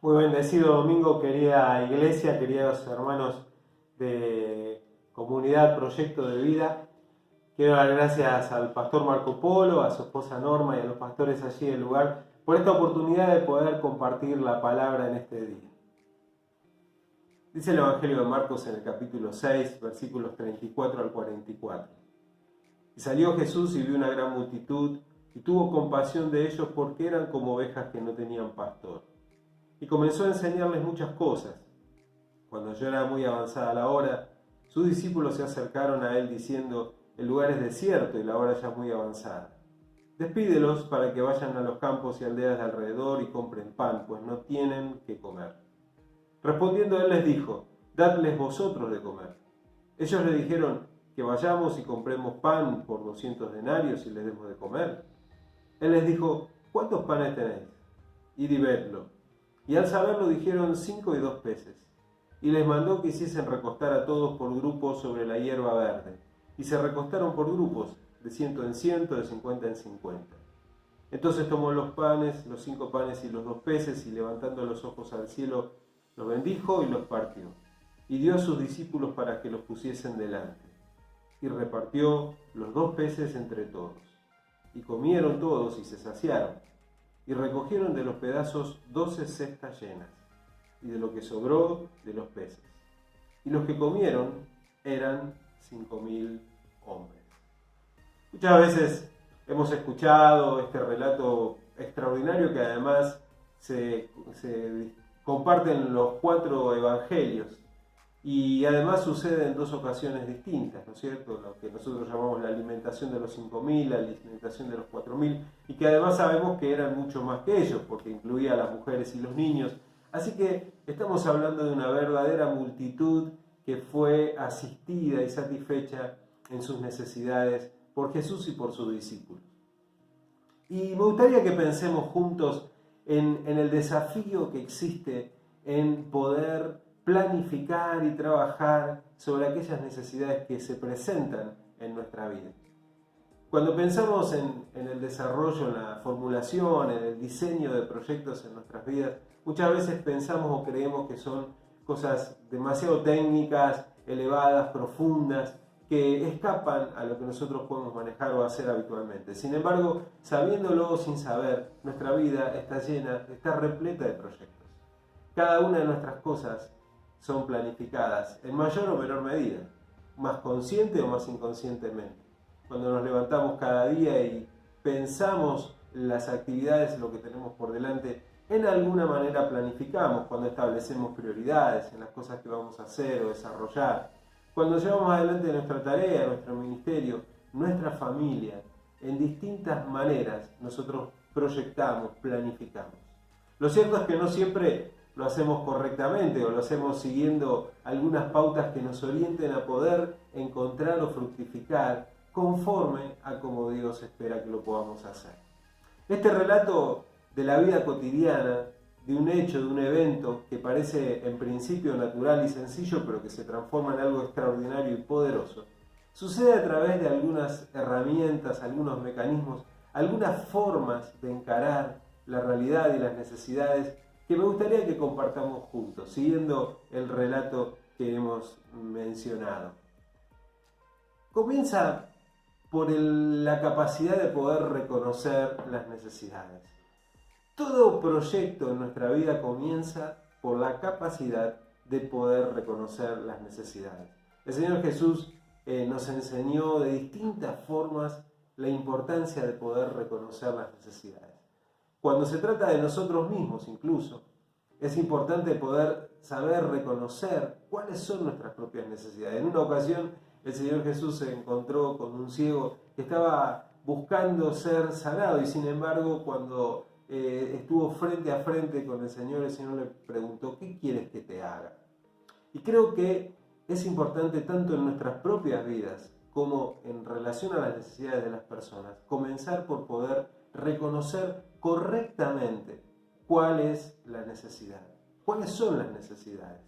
Muy bendecido domingo, querida iglesia, queridos hermanos de Comunidad Proyecto de Vida. Quiero dar gracias al pastor Marco Polo, a su esposa Norma y a los pastores allí del lugar por esta oportunidad de poder compartir la palabra en este día. Dice el Evangelio de Marcos en el capítulo 6, versículos 34 al 44. Y salió Jesús y vio una gran multitud y tuvo compasión de ellos porque eran como ovejas que no tenían pastor. Y comenzó a enseñarles muchas cosas. Cuando ya era muy avanzada la hora, sus discípulos se acercaron a él diciendo: el lugar es desierto y la hora ya es muy avanzada. Despídelos para que vayan a los campos y aldeas de alrededor y compren pan, pues no tienen qué comer. Respondiendo él les dijo: dadles vosotros de comer. Ellos le dijeron: que vayamos y compremos pan por 200 denarios y les demos de comer. Él les dijo: ¿cuántos panes tenéis? Id y vedlo. Y al saberlo dijeron: 5 y 2 peces. Y les mandó que hiciesen recostar a todos por grupos sobre la hierba verde. Y se recostaron por grupos, de 100 en 100, de 50 en 50. Entonces tomó los panes, los 5 panes y los 2 peces, y levantando los ojos al cielo, los bendijo y los partió. Y dio a sus discípulos para que los pusiesen delante. Y repartió los 2 peces entre todos. Y comieron todos y se saciaron. Y recogieron de los pedazos 12 cestas llenas, y de lo que sobró de los peces. Y los que comieron eran 5.000 hombres. Muchas veces hemos escuchado este relato extraordinario que además se comparte en los 4 evangelios. Y además sucede en 2 ocasiones distintas, ¿no es cierto? Lo que nosotros llamamos la alimentación de los 5.000, la alimentación de los 4.000, y que además sabemos que eran mucho más que ellos, porque incluía a las mujeres y los niños. Así que estamos hablando de una verdadera multitud que fue asistida y satisfecha en sus necesidades por Jesús y por sus discípulos. Y me gustaría que pensemos juntos en el desafío que existe en poder planificar y trabajar sobre aquellas necesidades que se presentan en nuestra vida. Cuando pensamos en el desarrollo, en la formulación, en el diseño de proyectos en nuestras vidas, muchas veces pensamos o creemos que son cosas demasiado técnicas, elevadas, profundas, que escapan a lo que nosotros podemos manejar o hacer habitualmente. Sin embargo, sabiéndolo o sin saber, nuestra vida está llena, está repleta de proyectos. Cada una de nuestras cosas son planificadas en mayor o menor medida, más consciente o más inconscientemente. Cuando nos levantamos cada día y pensamos las actividades, lo que tenemos por delante, en alguna manera planificamos, cuando establecemos prioridades en las cosas que vamos a hacer o desarrollar, cuando llevamos adelante nuestra tarea, nuestro ministerio, nuestra familia, en distintas maneras nosotros proyectamos, planificamos. Lo cierto es que no siempre lo hacemos correctamente o lo hacemos siguiendo algunas pautas que nos orienten a poder encontrar o fructificar conforme a como Dios espera que lo podamos hacer. Este relato de la vida cotidiana, de un hecho, de un evento que parece en principio natural y sencillo, pero que se transforma en algo extraordinario y poderoso, sucede a través de algunas herramientas, algunos mecanismos, algunas formas de encarar la realidad y las necesidades que me gustaría que compartamos juntos, siguiendo el relato que hemos mencionado. Comienza por la capacidad de poder reconocer las necesidades. Todo proyecto en nuestra vida comienza por la capacidad de poder reconocer las necesidades. El Señor Jesús nos enseñó de distintas formas la importancia de poder reconocer las necesidades. Cuando se trata de nosotros mismos incluso, es importante poder saber reconocer cuáles son nuestras propias necesidades. En una ocasión el Señor Jesús se encontró con un ciego que estaba buscando ser sanado y sin embargo cuando estuvo frente a frente con el Señor le preguntó: ¿qué quieres que te haga? Y creo que es importante tanto en nuestras propias vidas como en relación a las necesidades de las personas, comenzar por poder reconocer correctamente cuál es la necesidad, cuáles son las necesidades.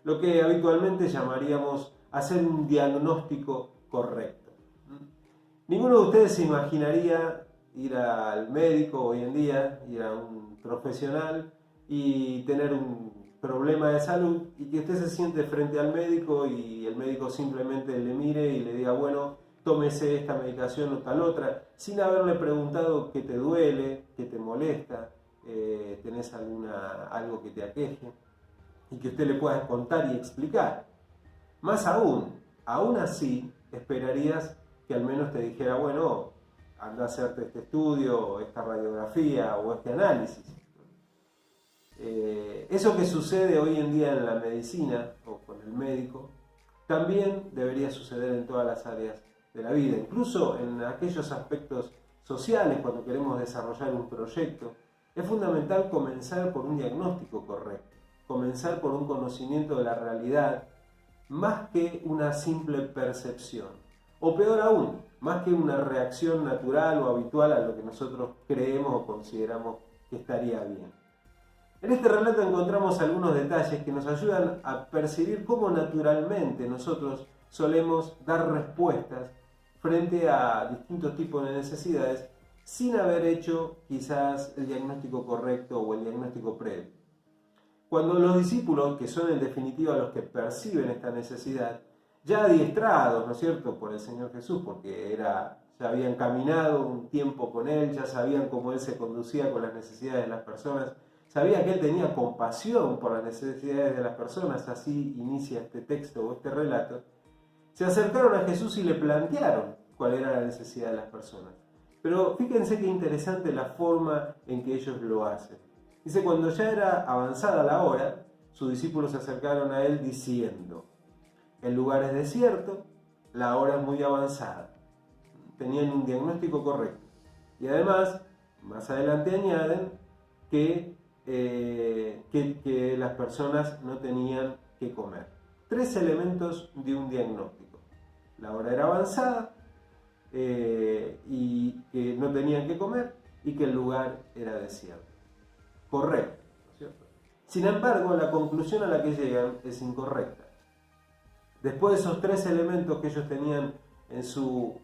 Lo que habitualmente llamaríamos hacer un diagnóstico correcto. Ninguno de ustedes se imaginaría ir al médico hoy en día, ir a un profesional y tener un problema de salud y que usted se siente frente al médico y el médico simplemente le mire y le diga, bueno, tómese esta medicación o tal otra, sin haberle preguntado qué te duele, qué te molesta, tenés algo que te aqueje, y que usted le pueda contar y explicar. Más aún así, esperarías que al menos te dijera, bueno, anda a hacerte este estudio, esta radiografía o este análisis. Eso que sucede hoy en día en la medicina o con el médico, también debería suceder en todas las áreas de la vida, incluso en aquellos aspectos sociales, cuando queremos desarrollar un proyecto. Es fundamental comenzar por un diagnóstico correcto, comenzar por un conocimiento de la realidad, más que una simple percepción, o peor aún, más que una reacción natural o habitual a lo que nosotros creemos o consideramos que estaría bien. En este relato encontramos algunos detalles que nos ayudan a percibir cómo naturalmente nosotros solemos dar respuestas frente a distintos tipos de necesidades sin haber hecho quizás el diagnóstico correcto o el diagnóstico previo. Cuando los discípulos, que son en definitiva los que perciben esta necesidad, ya adiestrados, ¿no es cierto?, por el Señor Jesús, porque ya habían caminado un tiempo con Él, ya sabían cómo Él se conducía con las necesidades de las personas, sabía que Él tenía compasión por las necesidades de las personas, así inicia este texto o este relato, se acercaron a Jesús y le plantearon cuál era la necesidad de las personas. Pero fíjense qué interesante la forma en que ellos lo hacen. Dice, cuando ya era avanzada la hora, sus discípulos se acercaron a Él diciendo, el lugar es desierto, la hora es muy avanzada. Tenían un diagnóstico correcto. Y además, más adelante añaden que las personas no tenían que comer. 3 elementos de un diagnóstico. La hora era avanzada, y que no tenían que comer, y que el lugar era desierto. Correcto, ¿no es cierto? Sin embargo, la conclusión a la que llegan es incorrecta. Después de esos 3 elementos que ellos tenían en su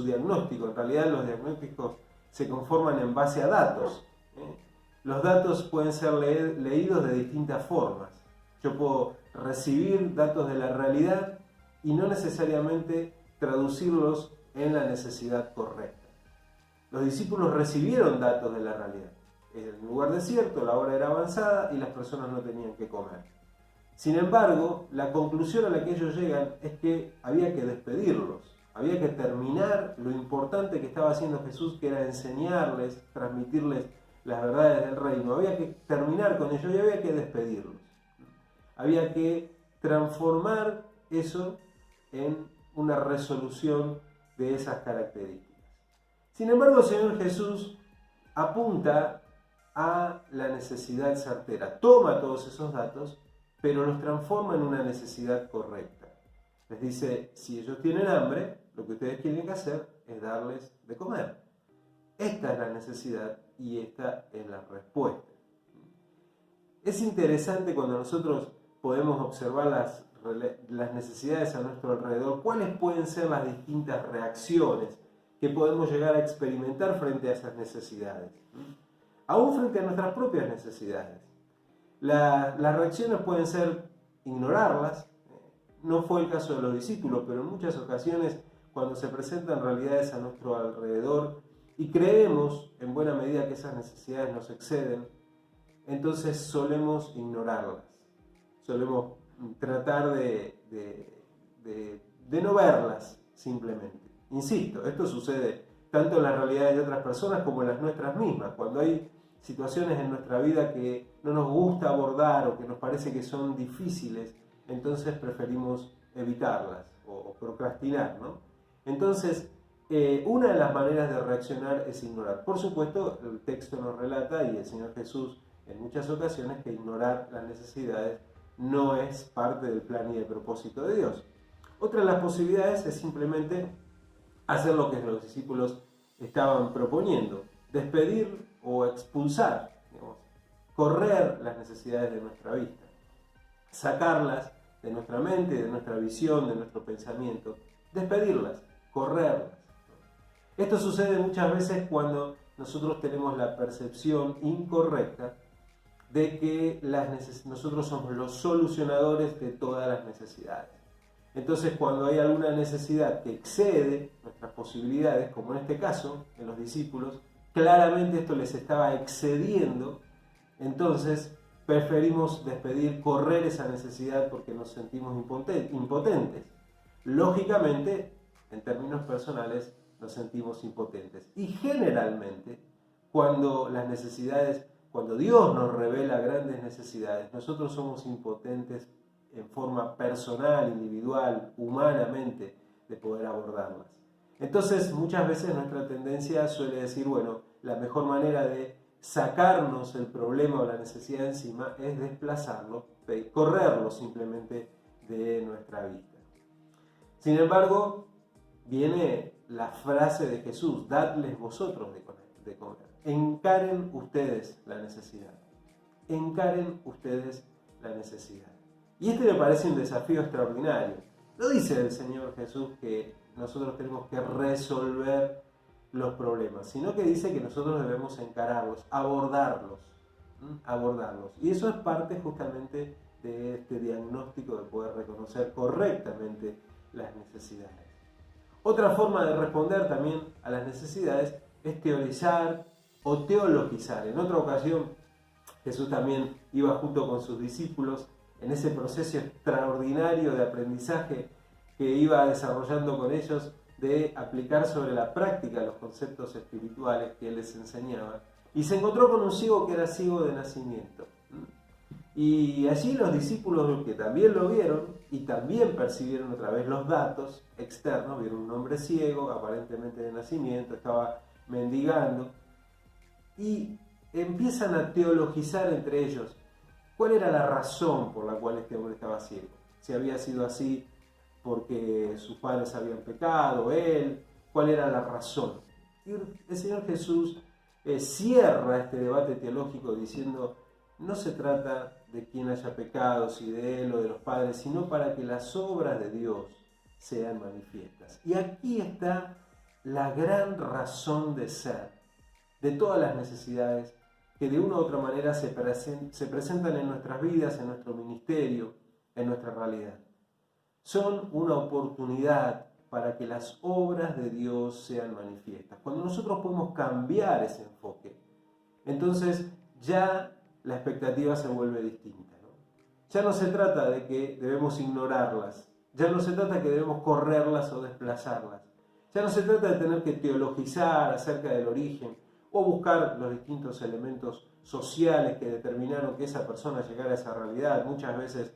diagnóstico, en realidad los diagnósticos se conforman en base a datos. Los datos pueden ser leídos de distintas formas. Yo puedo recibir datos de la realidad y no necesariamente traducirlos en la necesidad correcta. Los discípulos recibieron datos de la realidad. En un lugar desierto, la hora era avanzada y las personas no tenían que comer. Sin embargo, la conclusión a la que ellos llegan es que había que despedirlos, había que terminar lo importante que estaba haciendo Jesús, que era enseñarles, transmitirles las verdades del reino. Había que terminar con ello y había que despedirlos. Había que transformar eso en una resolución de esas características. Sin embargo, el Señor Jesús apunta a la necesidad certera. Toma todos esos datos, pero los transforma en una necesidad correcta. Les dice, si ellos tienen hambre, lo que ustedes tienen que hacer es darles de comer. Esta es la necesidad y esta es la respuesta. Es interesante cuando nosotros podemos observar las necesidades a nuestro alrededor, cuáles pueden ser las distintas reacciones que podemos llegar a experimentar frente a esas necesidades, aún frente a nuestras propias necesidades. Las reacciones pueden ser ignorarlas. No fue el caso de los discípulos, pero en muchas ocasiones cuando se presentan realidades a nuestro alrededor y creemos en buena medida que esas necesidades nos exceden, entonces solemos ignorarlas, solemos tratar de no verlas simplemente. Insisto, esto sucede tanto en las realidades de otras personas como en las nuestras mismas. Cuando hay situaciones en nuestra vida que no nos gusta abordar o que nos parece que son difíciles, entonces preferimos evitarlas o procrastinar, ¿no? Entonces, una de las maneras de reaccionar es ignorar. Por supuesto, el texto nos relata, y el Señor Jesús en muchas ocasiones, que ignorar las necesidades no es parte del plan y del propósito de Dios. Otra de las posibilidades es simplemente hacer lo que los discípulos estaban proponiendo, despedir o expulsar, digamos, correr las necesidades de nuestra vista, sacarlas de nuestra mente, de nuestra visión, de nuestro pensamiento, despedirlas, correrlas. Esto sucede muchas veces cuando nosotros tenemos la percepción incorrecta de que nosotros somos los solucionadores de todas las necesidades. Entonces, cuando hay alguna necesidad que excede nuestras posibilidades, como en este caso, en los discípulos, claramente esto les estaba excediendo, entonces preferimos correr esa necesidad porque nos sentimos impotentes. Lógicamente, en términos personales, nos sentimos impotentes. Y generalmente, cuando Dios nos revela grandes necesidades, nosotros somos impotentes en forma personal, individual, humanamente, de poder abordarlas. Entonces, muchas veces nuestra tendencia suele decir, bueno, la mejor manera de sacarnos el problema o la necesidad encima es desplazarlo, correrlo simplemente de nuestra vista. Sin embargo, viene la frase de Jesús: dadles vosotros de comer. Encaren ustedes la necesidad. Encaren ustedes la necesidad. Y este me parece un desafío extraordinario. No dice el Señor Jesús que nosotros tenemos que resolver los problemas, sino que dice que nosotros debemos encararlos, abordarlos. Y eso es parte justamente de este diagnóstico de poder reconocer correctamente las necesidades. Otra forma de responder también a las necesidades es teorizar o teologizar. En otra ocasión, Jesús también iba junto con sus discípulos en ese proceso extraordinario de aprendizaje que iba desarrollando con ellos, de aplicar sobre la práctica los conceptos espirituales que él les enseñaba, y se encontró con un ciego que era ciego de nacimiento. Y allí los discípulos, que también lo vieron y también percibieron otra vez los datos externos, vieron un hombre ciego, aparentemente de nacimiento, estaba mendigando, y empiezan a teologizar entre ellos cuál era la razón por la cual este hombre estaba ciego. Si había sido así porque sus padres habían pecado, él, cuál era la razón. Y el Señor Jesús cierra este debate teológico diciendo: no se trata de quién haya pecado, si de él o de los padres, sino para que las obras de Dios sean manifiestas. Y aquí está la gran razón de ser de todas las necesidades que de una u otra manera se presentan en nuestras vidas, en nuestro ministerio, en nuestra realidad. Son una oportunidad para que las obras de Dios sean manifiestas. Cuando nosotros podemos cambiar ese enfoque, entonces ya la expectativa se vuelve distinta, ¿no? Ya no se trata de que debemos ignorarlas, ya no se trata de que debemos correrlas o desplazarlas, ya no se trata de tener que teologizar acerca del origen o buscar los distintos elementos sociales que determinaron que esa persona llegara a esa realidad. Muchas veces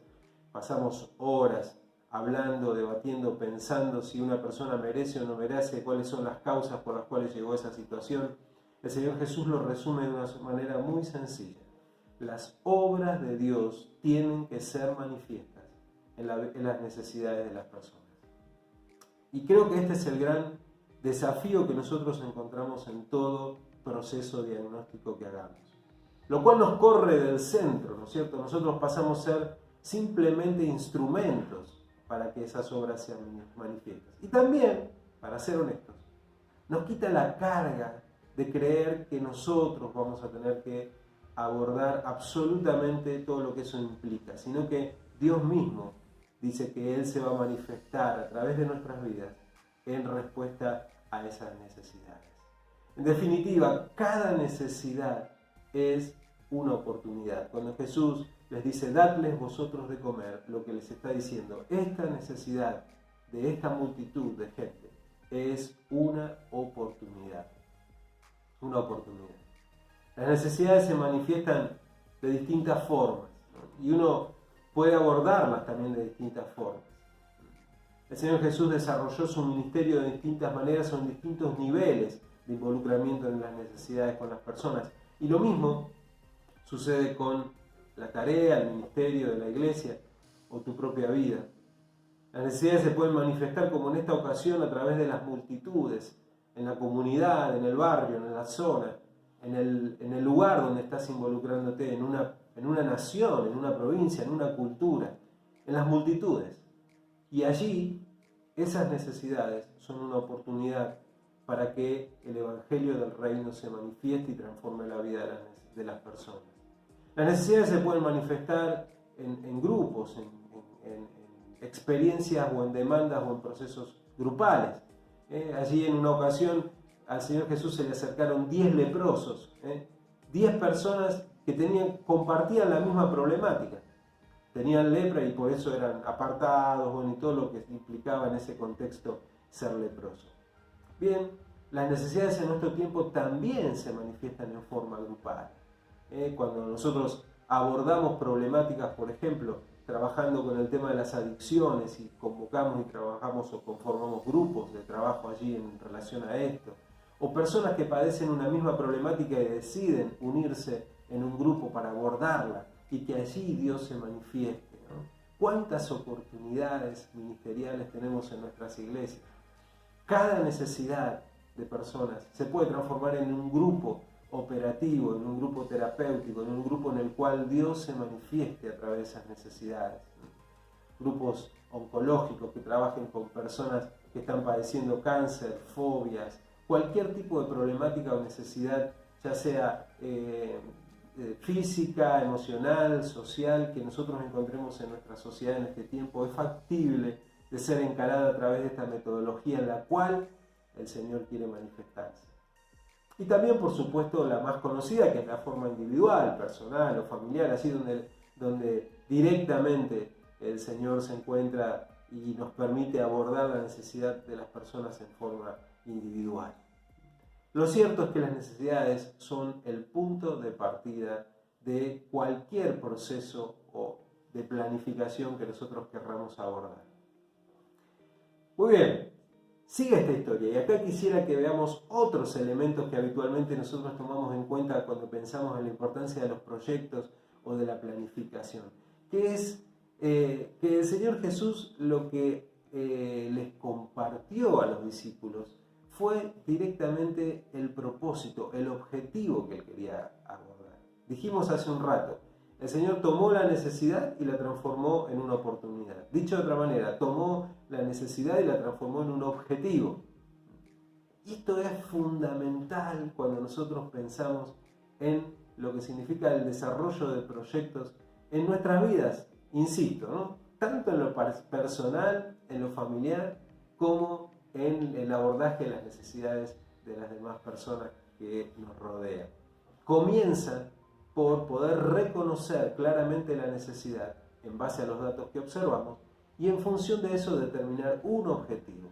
pasamos horas hablando, debatiendo, pensando si una persona merece o no merece, cuáles son las causas por las cuales llegó a esa situación. El Señor Jesús lo resume de una manera muy sencilla. Las obras de Dios tienen que ser manifiestas en las necesidades de las personas. Y creo que este es el gran desafío que nosotros encontramos en todo proceso diagnóstico que hagamos. Lo cual nos corre del centro, ¿no es cierto? Nosotros pasamos a ser simplemente instrumentos para que esas obras sean manifiestas. Y también, para ser honestos, nos quita la carga de creer que nosotros vamos a tener que abordar absolutamente todo lo que eso implica, sino que Dios mismo dice que Él se va a manifestar a través de nuestras vidas en respuesta a esas necesidades. En definitiva, cada necesidad es una oportunidad. Cuando Jesús les dice: dadles vosotros de comer, lo que les está diciendo, esta necesidad de esta multitud de gente es una oportunidad. Una oportunidad. Las necesidades se manifiestan de distintas formas, ¿no? Y uno puede abordarlas también de distintas formas. El Señor Jesús desarrolló su ministerio de distintas maneras o en distintos niveles de involucramiento en las necesidades con las personas. Y lo mismo sucede con la tarea, el ministerio de la iglesia o tu propia vida. Las necesidades se pueden manifestar, como en esta ocasión, a través de las multitudes, en la comunidad, en el barrio, en la zona, en el lugar donde estás involucrándote, en una nación, en una provincia, en una cultura, en las multitudes. Y allí esas necesidades son una oportunidad para que el Evangelio del Reino se manifieste y transforme la vida de las personas. Las necesidades se pueden manifestar en grupos, en experiencias o en demandas o en procesos grupales. Allí en una ocasión al Señor Jesús se le acercaron 10 leprosos, 10 personas que compartían la misma problemática. Tenían lepra y por eso eran apartados, y todo lo que implicaba en ese contexto ser leproso. Bien, las necesidades en nuestro tiempo también se manifiestan en forma grupal. Cuando nosotros abordamos problemáticas, por ejemplo, trabajando con el tema de las adicciones y convocamos y trabajamos o conformamos grupos de trabajo allí en relación a esto, o personas que padecen una misma problemática y deciden unirse en un grupo para abordarla y que allí Dios se manifieste, ¿no? ¿Cuántas oportunidades ministeriales tenemos en nuestras iglesias? Cada necesidad de personas se puede transformar en un grupo operativo, en un grupo terapéutico, en un grupo en el cual Dios se manifieste a través de esas necesidades. Grupos oncológicos que trabajen con personas que están padeciendo cáncer, fobias, cualquier tipo de problemática o necesidad, ya sea física, emocional, social, que nosotros encontremos en nuestra sociedad en este tiempo, es factible de ser encarada a través de esta metodología en la cual el Señor quiere manifestarse. Y también, por supuesto, la más conocida, que es la forma individual, personal o familiar, así donde directamente el Señor se encuentra y nos permite abordar la necesidad de las personas en forma individual. Lo cierto es que las necesidades son el punto de partida de cualquier proceso o de planificación que nosotros querramos abordar. Muy bien, sigue esta historia y acá quisiera que veamos otros elementos que habitualmente nosotros tomamos en cuenta cuando pensamos en la importancia de los proyectos o de la planificación, que es que el Señor Jesús lo que les compartió a los discípulos fue directamente el propósito, el objetivo que él quería abordar. Dijimos hace un rato, el Señor tomó la necesidad y la transformó en una oportunidad. Dicho de otra manera, tomó la necesidad y la transformó en un objetivo. Y esto es fundamental cuando nosotros pensamos en lo que significa el desarrollo de proyectos en nuestras vidas, insisto, ¿no? Tanto en lo personal, en lo familiar, como en el abordaje de las necesidades de las demás personas que nos rodean. Comienza por poder reconocer claramente la necesidad en base a los datos que observamos y en función de eso determinar un objetivo.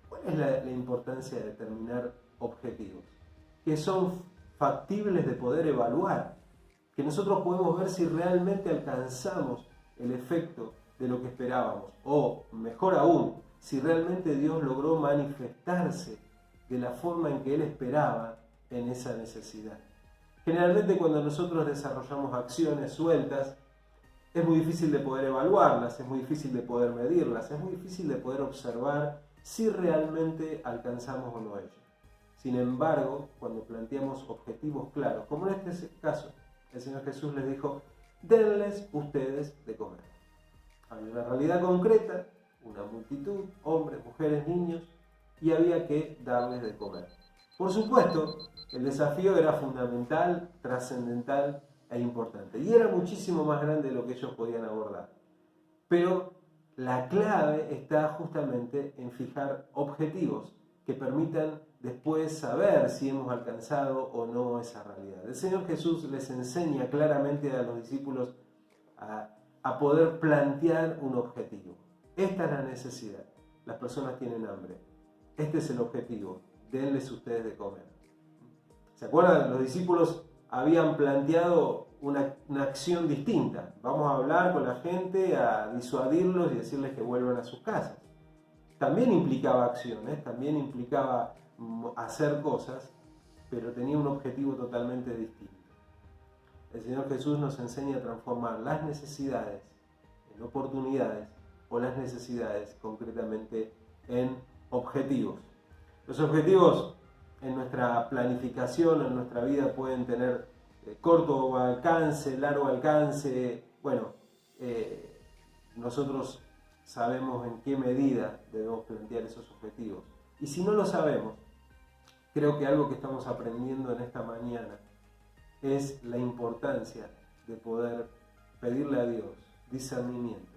¿Cuál es la importancia de determinar objetivos? Que son factibles de poder evaluar, que nosotros podemos ver si realmente alcanzamos el efecto de lo que esperábamos, o mejor aún, si realmente Dios logró manifestarse de la forma en que Él esperaba en esa necesidad. Generalmente cuando nosotros desarrollamos acciones sueltas, es muy difícil de poder evaluarlas, es muy difícil de poder medirlas, es muy difícil de poder observar si realmente alcanzamos o no ello. Sin embargo, cuando planteamos objetivos claros, como en este caso, el Señor Jesús les dijo, denles ustedes de comer. Había una realidad concreta, una multitud, hombres, mujeres, niños, y había que darles de comer. Por supuesto, el desafío era fundamental, trascendental e importante, y era muchísimo más grande de lo que ellos podían abordar. Pero la clave está justamente en fijar objetivos que permitan después saber si hemos alcanzado o no esa realidad. El Señor Jesús les enseña claramente a los discípulos a poder plantear un objetivo. Esta es la necesidad. Las personas tienen hambre. Este es el objetivo. Denles ustedes de comer. ¿Se acuerdan? Los discípulos habían planteado una acción distinta. Vamos a hablar con la gente, a disuadirlos y decirles que vuelvan a sus casas. También implicaba acciones, también implicaba hacer cosas, pero tenía un objetivo totalmente distinto. El Señor Jesús nos enseña a transformar las necesidades en oportunidades o las necesidades concretamente en objetivos. Los objetivos en nuestra planificación, en nuestra vida, pueden tener corto alcance, largo alcance. Bueno, nosotros sabemos en qué medida debemos plantear esos objetivos. Y si no lo sabemos, creo que algo que estamos aprendiendo en esta mañana es la importancia de poder pedirle a Dios discernimiento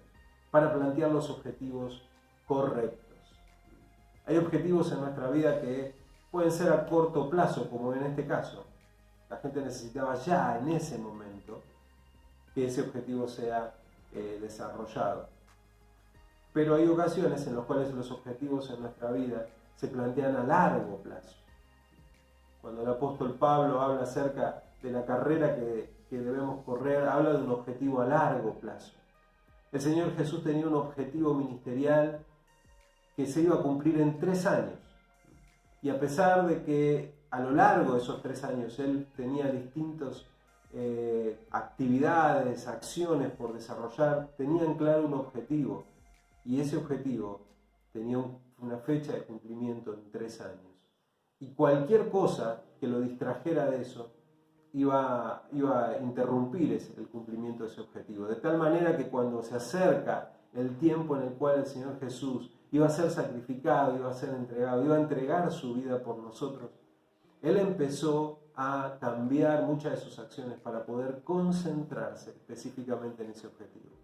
para plantear los objetivos correctos. Hay objetivos en nuestra vida que pueden ser a corto plazo, como en este caso. La gente necesitaba ya en ese momento que ese objetivo sea desarrollado. Pero hay ocasiones en las cuales los objetivos en nuestra vida se plantean a largo plazo. Cuando el apóstol Pablo habla acerca de la carrera que debemos correr, habla de un objetivo a largo plazo. El Señor Jesús tenía un objetivo ministerial que se iba a cumplir en 3 años. Y a pesar de que a lo largo de esos 3 años Él tenía distintas actividades, acciones por desarrollar, tenía en claro un objetivo. Y ese objetivo tenía una fecha de cumplimiento en 3 años. Y cualquier cosa que lo distrajera de eso iba a interrumpir el cumplimiento de ese objetivo. De tal manera que cuando se acerca el tiempo en el cual el Señor Jesús iba a ser sacrificado, iba a ser entregado, iba a entregar su vida por nosotros, Él empezó a cambiar muchas de sus acciones para poder concentrarse específicamente en ese objetivo.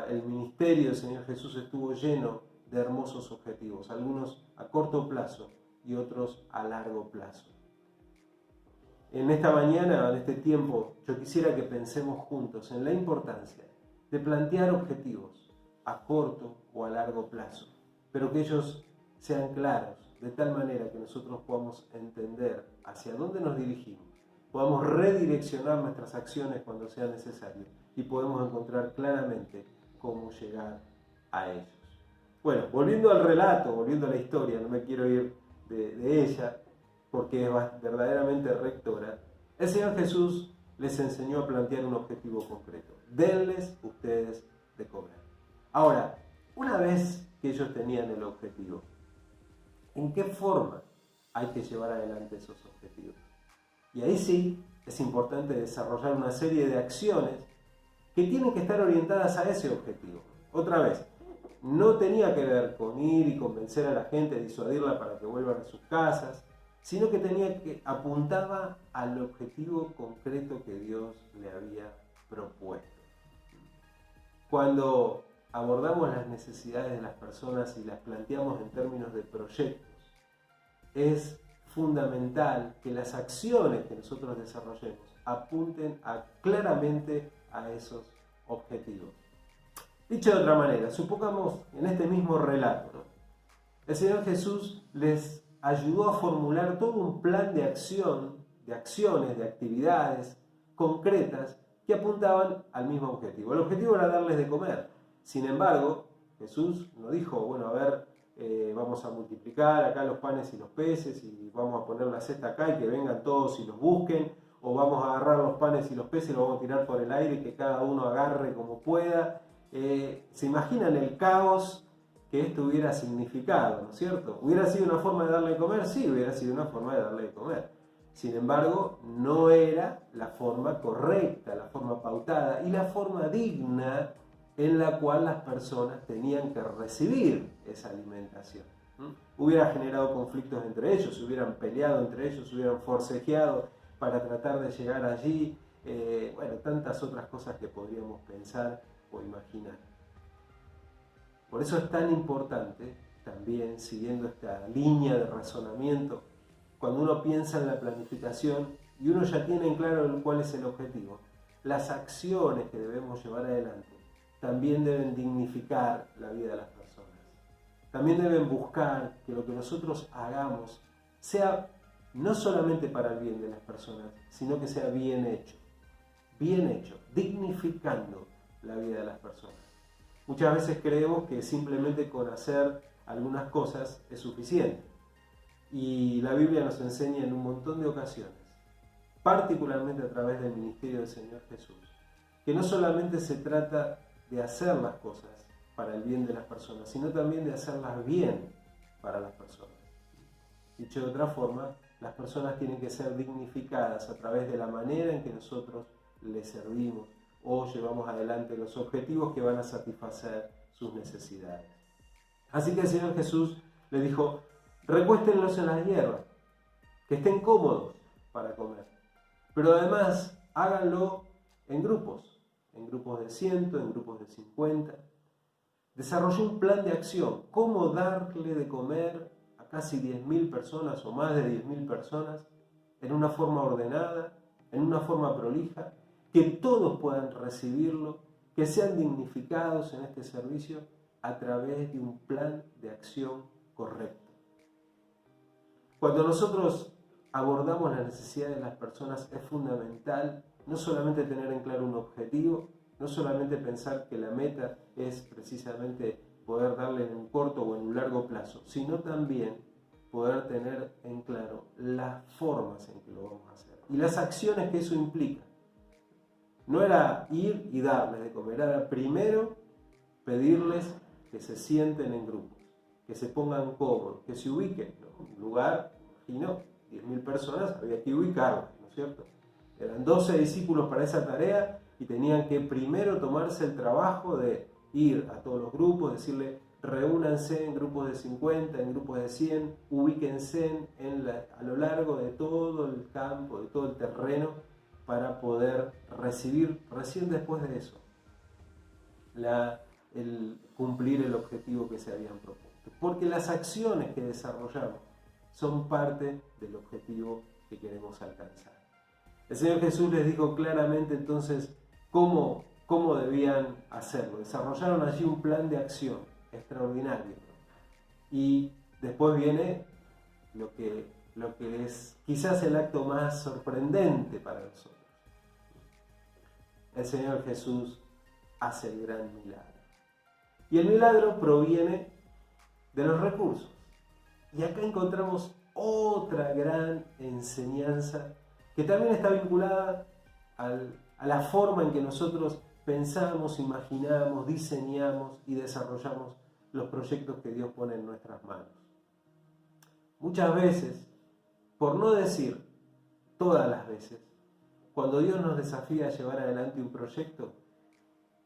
El ministerio del Señor Jesús estuvo lleno de hermosos objetivos, algunos a corto plazo y otros a largo plazo. En esta mañana, en este tiempo, yo quisiera que pensemos juntos en la importancia de plantear objetivos a corto o a largo plazo, pero que ellos sean claros, de tal manera que nosotros podamos entender hacia dónde nos dirigimos, podamos redireccionar nuestras acciones cuando sea necesario y podemos encontrar claramente cómo llegar a ellos. Bueno, volviendo al relato, volviendo a la historia, no me quiero ir de ella porque es verdaderamente rectora. El Señor Jesús les enseñó a plantear un objetivo concreto: denles ustedes de comer. Ahora, una vez que ellos tenían el objetivo, ¿en qué forma hay que llevar adelante esos objetivos? Y ahí sí es importante desarrollar una serie de acciones que tienen que estar orientadas a ese objetivo. Otra vez, no tenía que ver con ir y convencer a la gente, disuadirla para que vuelvan a sus casas, sino que apuntaba al objetivo concreto que Dios le había propuesto. Cuando abordamos las necesidades de las personas y las planteamos en términos de proyectos, es fundamental que las acciones que nosotros desarrollemos apunten claramente a esos objetivos. Dicho de otra manera, supongamos en este mismo relato, ¿no? El Señor Jesús les ayudó a formular todo un plan de acción, de acciones, de actividades concretas que apuntaban al mismo objetivo. El objetivo era darles de comer. Sin embargo, Jesús no dijo, bueno, a ver, vamos a multiplicar acá los panes y los peces y vamos a poner la cesta acá y que vengan todos y los busquen, o vamos a agarrar los panes y los peces y los vamos a tirar por el aire y que cada uno agarre como pueda. ¿Se imaginan el caos que esto hubiera significado, ¿no es cierto? ¿Hubiera sido una forma de darle de comer? Sí, hubiera sido una forma de darle de comer. Sin embargo, no era la forma correcta, la forma pautada y la forma digna en la cual las personas tenían que recibir esa alimentación. Hubiera generado conflictos entre ellos, se hubieran peleado entre ellos, se hubieran forcejeado para tratar de llegar allí. Tantas otras cosas que podríamos pensar o imaginar. Por eso es tan importante, también siguiendo esta línea de razonamiento, cuando uno piensa en la planificación y uno ya tiene en claro cuál es el objetivo, las acciones que debemos llevar adelante también deben dignificar la vida de las personas. También deben buscar que lo que nosotros hagamos sea no solamente para el bien de las personas, sino que sea bien hecho, dignificando la vida de las personas. Muchas veces creemos que simplemente con hacer algunas cosas es suficiente. Y la Biblia nos enseña en un montón de ocasiones, particularmente a través del ministerio del Señor Jesús, que no solamente se trata de hacer las cosas para el bien de las personas, sino también de hacerlas bien para las personas. Dicho de otra forma, las personas tienen que ser dignificadas a través de la manera en que nosotros les servimos o llevamos adelante los objetivos que van a satisfacer sus necesidades. Así que el Señor Jesús le dijo: recuéstenlos en las hierbas, que estén cómodos para comer. Pero además háganlo en grupos de 100, en grupos de 50. Desarrollé un plan de acción, cómo darle de comer a casi 10.000 personas o más de 10.000 personas en una forma ordenada, en una forma prolija, que todos puedan recibirlo, que sean dignificados en este servicio a través de un plan de acción correcto. Cuando nosotros abordamos las necesidades de las personas es fundamental no solamente tener en claro un objetivo, no solamente pensar que la meta es precisamente poder darle en un corto o en un largo plazo, sino también poder tener en claro las formas en que lo vamos a hacer y las acciones que eso implica. No era ir y darles de comer, era primero pedirles que se sienten en grupos, que se pongan cómodos, que se ubiquen, ¿no? Un lugar, imagino, 10.000 personas, había que ubicarlas, ¿no es cierto? Eran 12 discípulos para esa tarea y tenían que primero tomarse el trabajo de ir a todos los grupos, decirle, reúnanse en grupos de 50, en grupos de 100, ubíquense a lo largo de todo el campo, de todo el terreno, para poder recibir recién después de eso el cumplir el objetivo que se habían propuesto. Porque las acciones que desarrollamos son parte del objetivo que queremos alcanzar. El Señor Jesús les dijo claramente entonces cómo debían hacerlo. Desarrollaron allí un plan de acción extraordinario. Y después viene lo que es quizás el acto más sorprendente para nosotros. El Señor Jesús hace el gran milagro. Y el milagro proviene de los recursos. Y acá encontramos otra gran enseñanza que también está vinculada a la forma en que nosotros pensamos, imaginamos, diseñamos y desarrollamos los proyectos que Dios pone en nuestras manos. Muchas veces, por no decir todas las veces, cuando Dios nos desafía a llevar adelante un proyecto,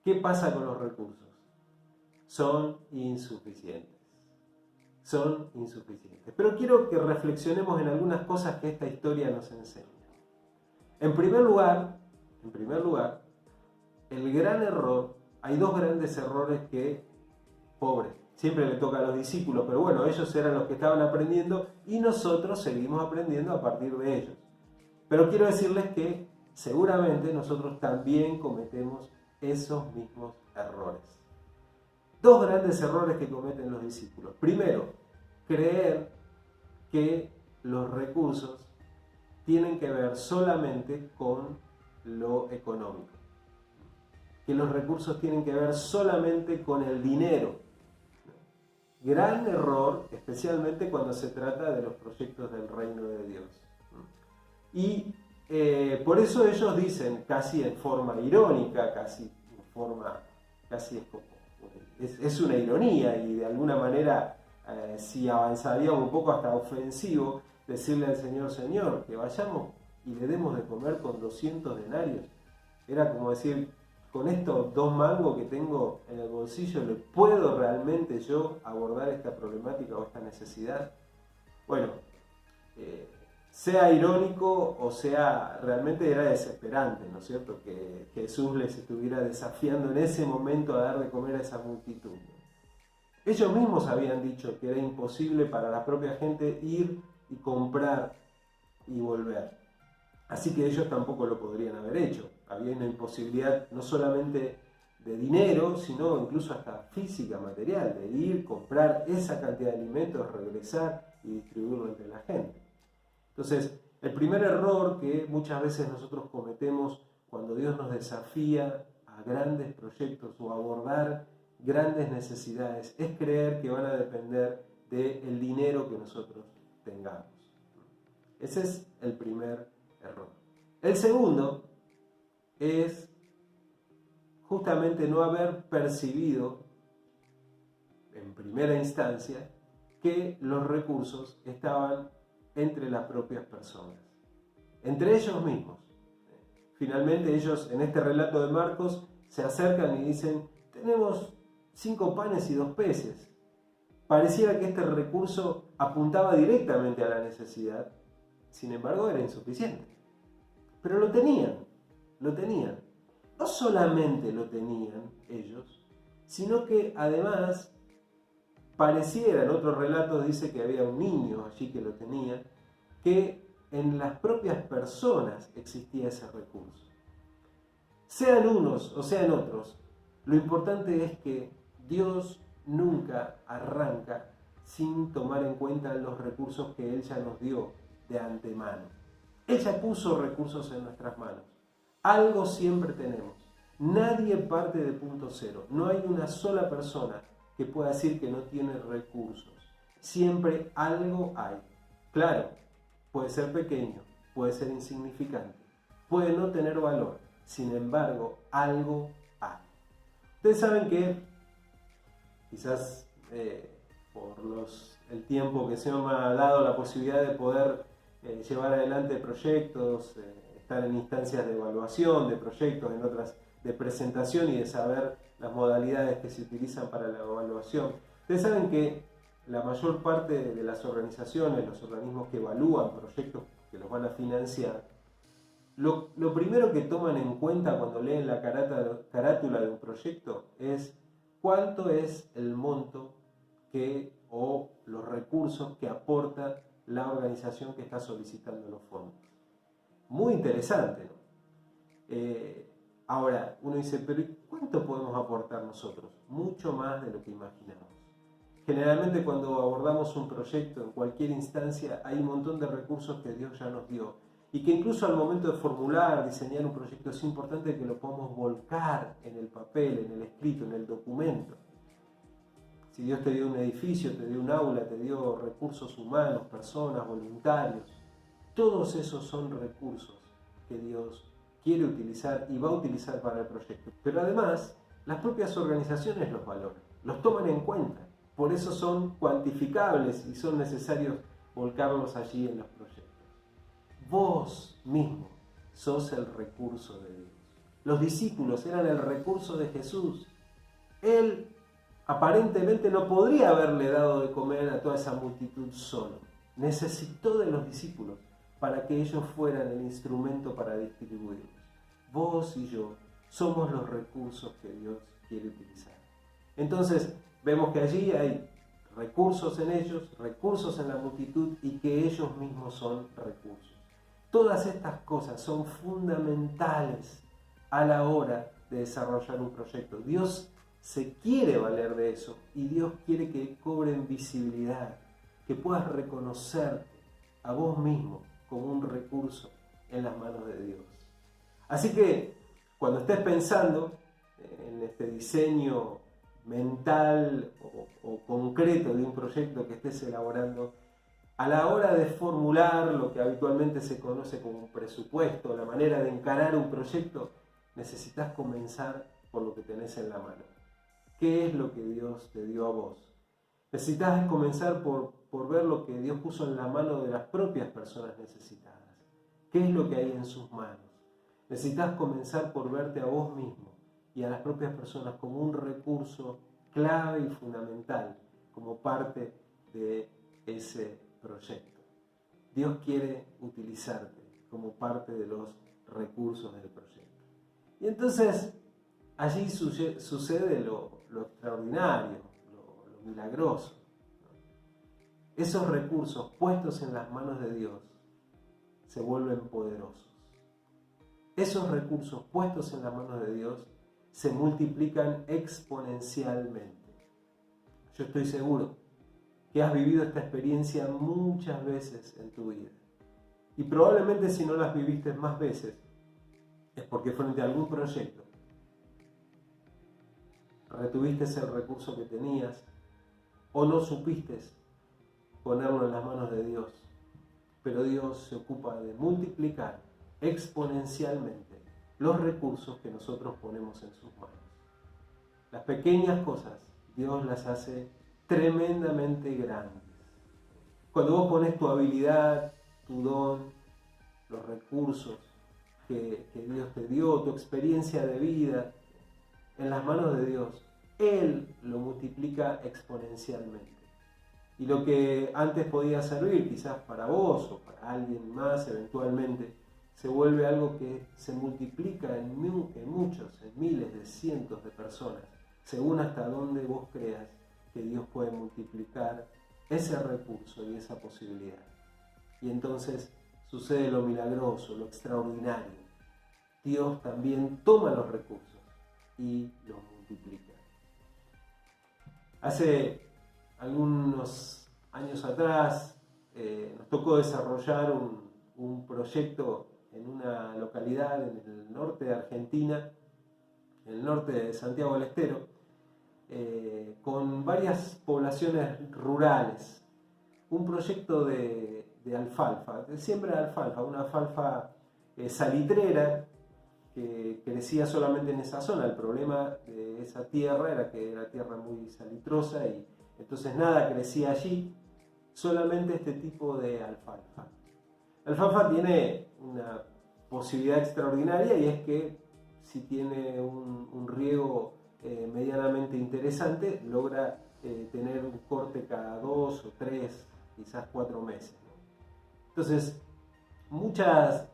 ¿qué pasa con los recursos? Son insuficientes. Son insuficientes. Pero quiero que reflexionemos en algunas cosas que esta historia nos enseña. En primer lugar, el gran error, hay dos grandes errores que, pobre, siempre le toca a los discípulos, pero bueno, ellos eran los que estaban aprendiendo y nosotros seguimos aprendiendo a partir de ellos. Pero quiero decirles que seguramente nosotros también cometemos esos mismos errores. Dos grandes errores que cometen los discípulos. Primero, creer que los recursos tienen que ver solamente con lo económico. Que los recursos tienen que ver solamente con el dinero. Gran error, especialmente cuando se trata de los proyectos del reino de Dios. Y por eso ellos dicen, casi en forma irónica, es una ironía y de alguna manera, si avanzaríamos un poco hasta ofensivo, decirle al Señor, que vayamos y le demos de comer con 200 denarios. Era como decir, con estos 2 mangos que tengo en el bolsillo, ¿le puedo realmente yo abordar esta problemática o esta necesidad? Bueno, sea irónico o sea, realmente era desesperante, ¿no es cierto? Que Jesús les estuviera desafiando en ese momento a dar de comer a esa multitud. Ellos mismos habían dicho que era imposible para la propia gente ir y comprar y volver. Así que ellos tampoco lo podrían haber hecho. Había una imposibilidad no solamente de dinero, sino incluso hasta física, material, de ir, comprar esa cantidad de alimentos, regresar y distribuirlo entre la gente. Entonces, el primer error que muchas veces nosotros cometemos cuando Dios nos desafía a grandes proyectos o a abordar grandes necesidades es creer que van a depender del dinero que nosotros tengamos. Ese es el primer error. El segundo es justamente no haber percibido en primera instancia que los recursos estaban entre las propias personas, entre ellos mismos. Finalmente ellos en este relato de Marcos se acercan y dicen, tenemos 5 panes y 2 peces. Pareciera que este recurso apuntaba directamente a la necesidad, sin embargo era insuficiente. Pero lo tenían. lo tenían. No solamente lo tenían ellos, sino que además pareciera, en otros relatos dice que había un niño allí que lo tenía, que en las propias personas existía ese recurso. Sean unos o sean otros, lo importante es que Dios nunca arranca sin tomar en cuenta los recursos que Él ya nos dio de antemano. Él ya puso recursos en nuestras manos. Algo siempre tenemos. Nadie parte de punto cero. No hay una sola persona que pueda decir que no tiene recursos. Siempre algo hay. Claro, puede ser pequeño, puede ser insignificante, puede no tener valor. Sin embargo, algo hay. Ustedes saben que quizás por el tiempo que se me ha dado la posibilidad de poder llevar adelante proyectos, estar en instancias de evaluación de proyectos, en otras de presentación y de saber las modalidades que se utilizan para la evaluación. Ustedes saben que la mayor parte de las organizaciones, los organismos que evalúan proyectos que los van a financiar, lo primero que toman en cuenta cuando leen la carátula de un proyecto es cuánto es el monto o los recursos que aporta la organización que está solicitando los fondos. Muy interesante, ¿no? Ahora, uno dice, pero ¿cuánto podemos aportar nosotros? Mucho más de lo que imaginamos. Generalmente cuando abordamos un proyecto en cualquier instancia hay un montón de recursos que Dios ya nos dio y que incluso al momento de formular, diseñar un proyecto es importante que lo podamos volcar en el papel, en el escrito, en el documento. Si Dios te dio un edificio, te dio un aula, te dio recursos humanos, personas, voluntarios, todos esos son recursos que Dios quiere utilizar y va a utilizar para el proyecto. Pero además, las propias organizaciones los valoran, los toman en cuenta. Por eso son cuantificables y son necesarios volcarlos allí en los proyectos. Vos mismo sos el recurso de Dios. Los discípulos eran el recurso de Jesús. Él aparentemente no podría haberle dado de comer a toda esa multitud solo. Necesitó de los discípulos para que ellos fueran el instrumento para distribuirlos. Vos y yo somos los recursos que Dios quiere utilizar. Entonces, vemos que allí hay recursos en ellos, recursos en la multitud y que ellos mismos son recursos. Todas estas cosas son fundamentales a la hora de desarrollar un proyecto. Dios se quiere valer de eso y Dios quiere que cobren visibilidad, que puedas reconocerte a vos mismo como un recurso en las manos de Dios. Así que cuando estés pensando en este diseño mental o concreto de un proyecto que estés elaborando, a la hora de formular lo que habitualmente se conoce como un presupuesto, la manera de encarar un proyecto, necesitas comenzar por lo que tenés en la mano. ¿Qué es lo que Dios te dio a vos? Necesitas comenzar por ver lo que Dios puso en la mano de las propias personas necesitadas. ¿Qué es lo que hay en sus manos? Necesitas comenzar por verte a vos mismo y a las propias personas como un recurso clave y fundamental, como parte de ese proyecto. Dios quiere utilizarte como parte de los recursos del proyecto. Y entonces allí sucede lo extraordinario, lo milagroso. Esos recursos puestos en las manos de Dios se vuelven poderosos. Esos recursos puestos en las manos de Dios se multiplican exponencialmente. Yo estoy seguro que has vivido esta experiencia muchas veces en tu vida. Y probablemente si no las viviste más veces, es porque frente a algún proyecto retuviste el recurso que tenías o no supiste ponerlo en las manos de Dios. Pero Dios se ocupa de multiplicar exponencialmente los recursos que nosotros ponemos en sus manos. Las pequeñas cosas Dios las hace tremendamente grandes. Cuando vos pones tu habilidad, tu don, los recursos que Dios te dio, tu experiencia de vida en las manos de Dios, Él lo multiplica exponencialmente. Y lo que antes podía servir quizás para vos o para alguien más eventualmente, se vuelve algo que se multiplica en muchos, en miles, de cientos de personas, según hasta dónde vos creas que Dios puede multiplicar ese recurso y esa posibilidad. Y entonces sucede lo milagroso, lo extraordinario. Dios también toma los recursos y los multiplica. Hace algunos años atrás nos tocó desarrollar un proyecto en una localidad en el norte de Argentina, en el norte de Santiago del Estero, con varias poblaciones rurales. Un proyecto de alfalfa, de siembra de alfalfa, una alfalfa salitrera que crecía solamente en esa zona. El problema de esa tierra era que era tierra muy salitrosa y entonces nada crecía allí, solamente este tipo de alfalfa. La alfalfa tiene una posibilidad extraordinaria y es que si tiene un riego medianamente interesante, logra tener un corte cada 2 o 3, quizás 4 meses. Entonces,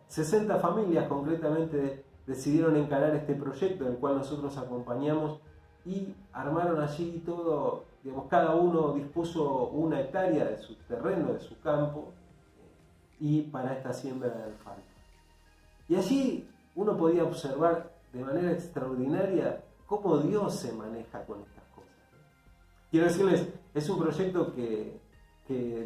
60 familias concretamente decidieron encarar este proyecto, en el cual nosotros acompañamos, y armaron allí todo, digamos, cada uno dispuso 1 hectárea de su terreno, de su campo, y para esta siembra de alfalfa. Y allí uno podía observar de manera extraordinaria cómo Dios se maneja con estas cosas. Quiero decirles, es un proyecto que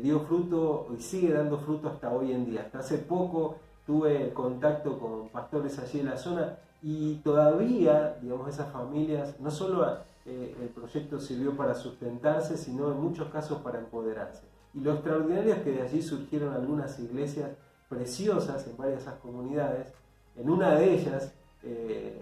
dio fruto y sigue dando fruto hasta hoy en día. Hasta hace poco tuve contacto con pastores allí en la zona y todavía, digamos, esas familias, no solo el proyecto sirvió para sustentarse, sino en muchos casos para empoderarse. Y lo extraordinario es que de allí surgieron algunas iglesias preciosas en varias de esas comunidades. En una de ellas,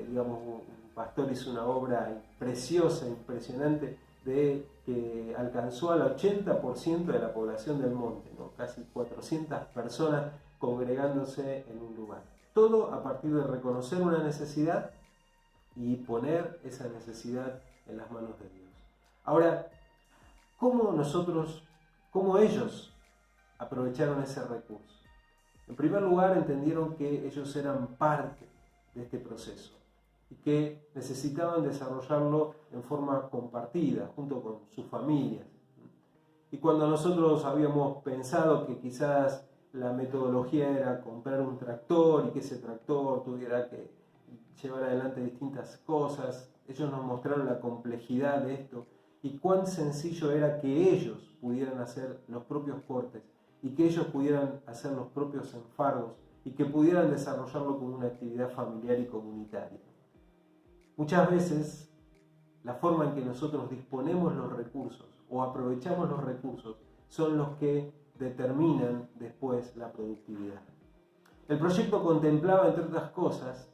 digamos, un pastor hizo una obra preciosa, impresionante, que alcanzó al 80% de la población del monte, ¿no? Casi 400 personas congregándose en un lugar. Todo a partir de reconocer una necesidad y poner esa necesidad en las manos de Dios. Ahora, ¿cómo ellos aprovecharon ese recurso? En primer lugar, entendieron que ellos eran parte de este proceso y que necesitaban desarrollarlo en forma compartida, junto con sus familias. Y cuando nosotros habíamos pensado que quizás la metodología era comprar un tractor y que ese tractor tuviera que llevar adelante distintas cosas, ellos nos mostraron la complejidad de esto y cuán sencillo era que ellos pudieran hacer los propios cortes y que ellos pudieran hacer los propios enfardos y que pudieran desarrollarlo como una actividad familiar y comunitaria. Muchas veces la forma en que nosotros disponemos los recursos o aprovechamos los recursos son los que determinan después la productividad. El proyecto contemplaba, entre otras cosas,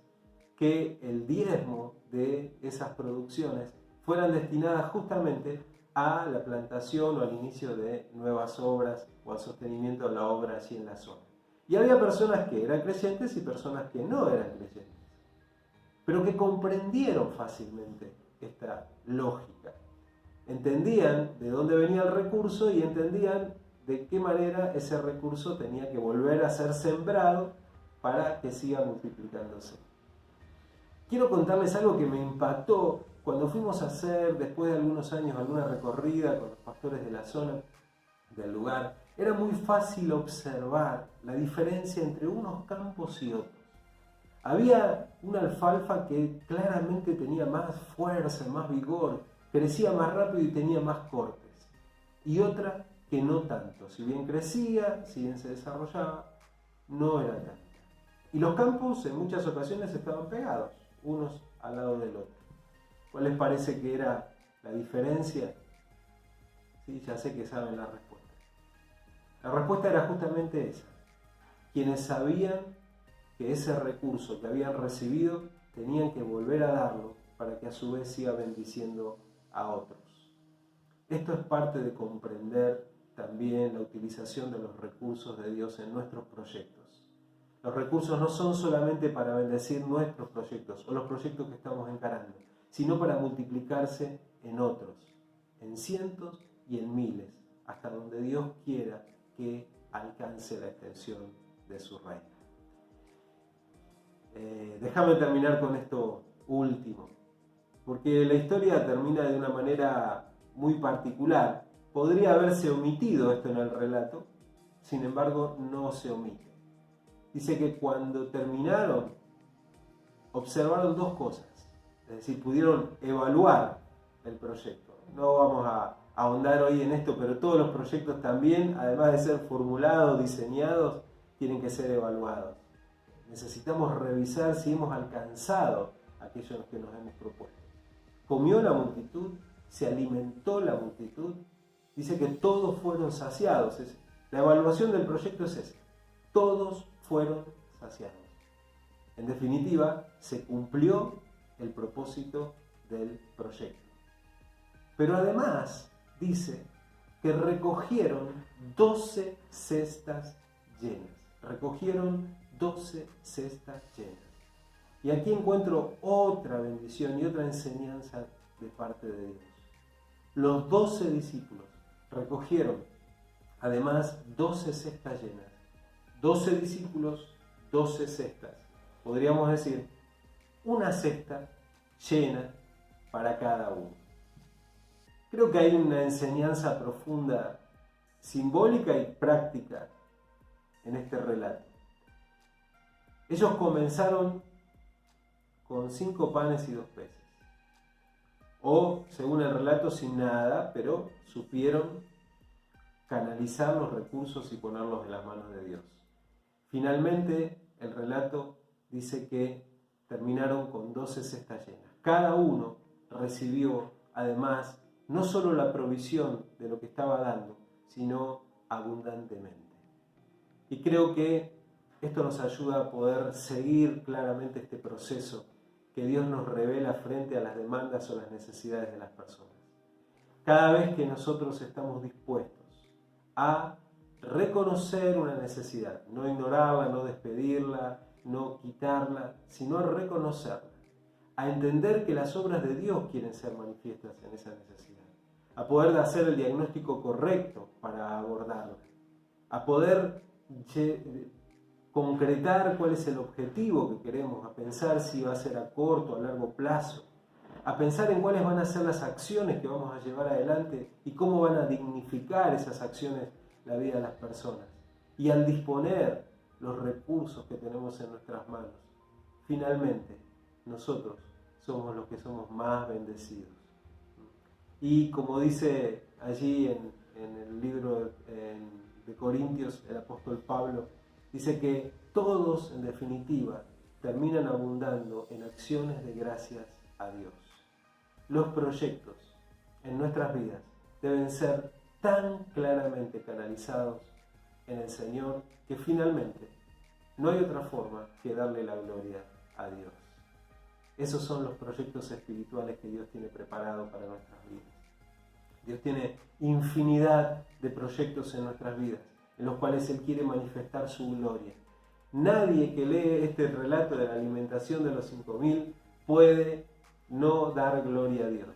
que el diezmo de esas producciones fueran destinadas justamente a la plantación o al inicio de nuevas obras o al sostenimiento de la obra allí en la zona. Y había personas que eran creyentes y personas que no eran creyentes, pero que comprendieron fácilmente esta lógica. Entendían de dónde venía el recurso y entendían de qué manera ese recurso tenía que volver a ser sembrado para que siga multiplicándose. Quiero contarles algo que me impactó cuando fuimos a hacer, después de algunos años, alguna recorrida con los pastores de la zona, del lugar. Era muy fácil observar la diferencia entre unos campos y otros. Había una alfalfa que claramente tenía más fuerza, más vigor, crecía más rápido y tenía más cortes. Y otra que no tanto. Si bien crecía, si bien se desarrollaba, no era tanta. Y los campos en muchas ocasiones estaban pegados, unos al lado del otro. ¿Cuál les parece que era la diferencia? Sí, ya sé que saben la respuesta. La respuesta era justamente esa. Quienes sabían que ese recurso que habían recibido tenían que volver a darlo para que a su vez siga bendiciendo a otros. Esto es parte de comprender también la utilización de los recursos de Dios en nuestros proyectos. Los recursos no son solamente para bendecir nuestros proyectos o los proyectos que estamos encarando, sino para multiplicarse en otros, en cientos y en miles, hasta donde Dios quiera que alcance la extensión de su reino. Déjame terminar con esto último, porque la historia termina de una manera muy particular. Podría haberse omitido esto en el relato, sin embargo no se omite. Dice que cuando terminaron, observaron dos cosas, es decir, pudieron evaluar el proyecto. No vamos a ahondar hoy en esto, pero todos los proyectos también, además de ser formulados, diseñados, tienen que ser evaluados. Necesitamos revisar si hemos alcanzado aquello que nos hemos propuesto. Comió la multitud, se alimentó la multitud. Dice que todos fueron saciados. La evaluación del proyecto es esa. Todos fueron saciados. En definitiva, se cumplió el propósito del proyecto. Pero además dice que recogieron 12 cestas llenas. Recogieron 12 cestas llenas. Y aquí encuentro otra bendición y otra enseñanza de parte de Dios. Los 12 discípulos recogieron además 12 cestas llenas. 12 discípulos, 12 cestas. Podríamos decir, una cesta llena para cada uno. Creo que hay una enseñanza profunda, simbólica y práctica en este relato. Ellos comenzaron con 5 panes y 2 peces. O, según el relato, sin nada, pero supieron canalizar los recursos y ponerlos en las manos de Dios. Finalmente, el relato dice que terminaron con 12 cestas llenas. Cada uno recibió, además, no solo la provisión de lo que estaba dando, sino abundantemente. Y creo que esto nos ayuda a poder seguir claramente este proceso que Dios nos revela frente a las demandas o las necesidades de las personas. Cada vez que nosotros estamos dispuestos a reconocer una necesidad, no ignorarla, no despedirla, no quitarla, sino a reconocerla, a entender que las obras de Dios quieren ser manifiestas en esa necesidad, a poder hacer el diagnóstico correcto para abordarla, a poder concretar cuál es el objetivo que queremos, a pensar si va a ser a corto o a largo plazo, a pensar en cuáles van a ser las acciones que vamos a llevar adelante y cómo van a dignificar esas acciones la vida de las personas. Y al disponer los recursos que tenemos en nuestras manos, finalmente nosotros somos los que somos más bendecidos. Y como dice allí en el libro de Corintios, el apóstol Pablo, dice que todos, en definitiva, terminan abundando en acciones de gracias a Dios. Los proyectos en nuestras vidas deben ser tan claramente canalizados en el Señor que finalmente no hay otra forma que darle la gloria a Dios. Esos son los proyectos espirituales que Dios tiene preparado para nuestras vidas. Dios tiene infinidad de proyectos en nuestras vidas, en los cuales Él quiere manifestar su gloria. Nadie que lee este relato de la alimentación de los 5.000 puede no dar gloria a Dios.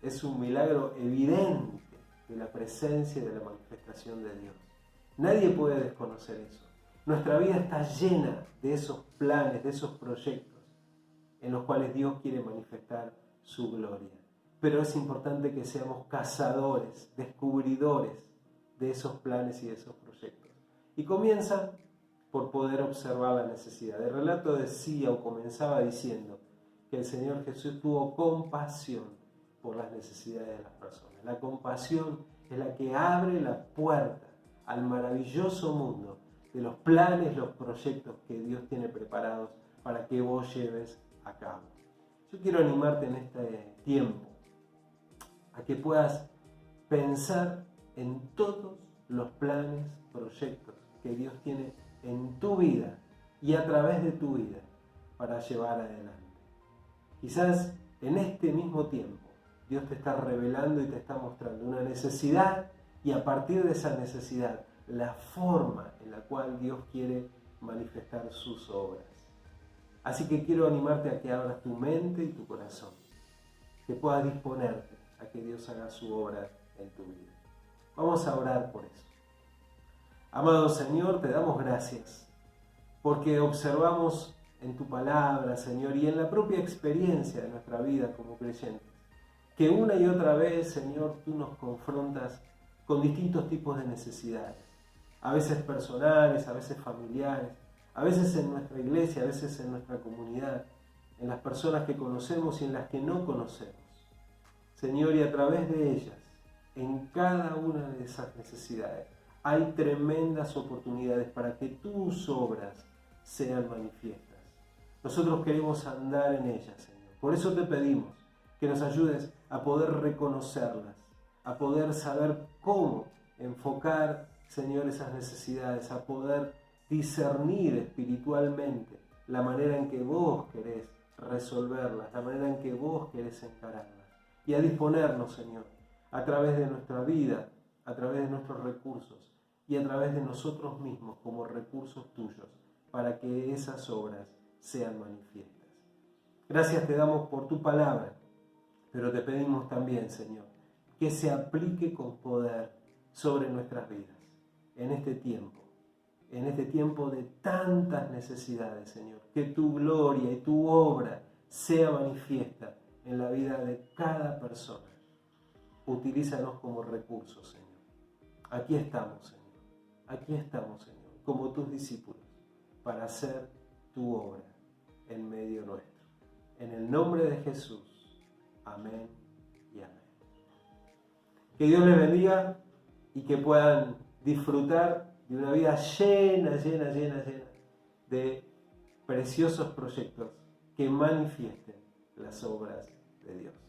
Es un milagro evidente de la presencia y de la manifestación de Dios. Nadie puede desconocer eso. Nuestra vida está llena de esos planes, de esos proyectos en los cuales Dios quiere manifestar su gloria. Pero es importante que seamos cazadores, descubridores de esos planes y de esos proyectos. Y comienza por poder observar la necesidad. El relato decía o comenzaba diciendo que el Señor Jesús tuvo compasión por las necesidades de las personas. La compasión es la que abre la puerta al maravilloso mundo de los planes, los proyectos que Dios tiene preparados para que vos lleves a cabo. Yo quiero animarte en este tiempo a que puedas pensar en todos los planes, proyectos que Dios tiene en tu vida y a través de tu vida para llevar adelante. Quizás en este mismo tiempo Dios te está revelando y te está mostrando una necesidad y a partir de esa necesidad la forma en la cual Dios quiere manifestar sus obras. Así que quiero animarte a que abras tu mente y tu corazón, que puedas disponerte a que Dios haga su obra en tu vida. Vamos a orar por eso. Amado Señor, te damos gracias porque observamos en tu palabra, Señor, y en la propia experiencia de nuestra vida como creyentes. Que una y otra vez, Señor, tú nos confrontas con distintos tipos de necesidades, a veces personales, a veces familiares, a veces en nuestra iglesia, a veces en nuestra comunidad, en las personas que conocemos y en las que no conocemos. Señor, y a través de ellas, en cada una de esas necesidades, hay tremendas oportunidades para que tus obras sean manifiestas. Nosotros queremos andar en ellas, Señor. Por eso te pedimos que nos ayudes a poder reconocerlas, a poder saber cómo enfocar, Señor, esas necesidades, a poder discernir espiritualmente la manera en que vos querés resolverlas, la manera en que vos querés encararlas. Y a disponernos, Señor, a través de nuestra vida, a través de nuestros recursos y a través de nosotros mismos como recursos tuyos, para que esas obras sean manifiestas. Gracias te damos por tu palabra, pero te pedimos también, Señor, que se aplique con poder sobre nuestras vidas en este tiempo de tantas necesidades, Señor. Que tu gloria y tu obra sea manifiesta en la vida de cada persona. Utilízanos como recursos, Señor. Aquí estamos, Señor. Aquí estamos, Señor, como tus discípulos, para hacer tu obra en medio nuestro. En el nombre de Jesús. Amén y amén. Que Dios les bendiga y que puedan disfrutar de una vida llena de preciosos proyectos que manifiesten las obras de Dios.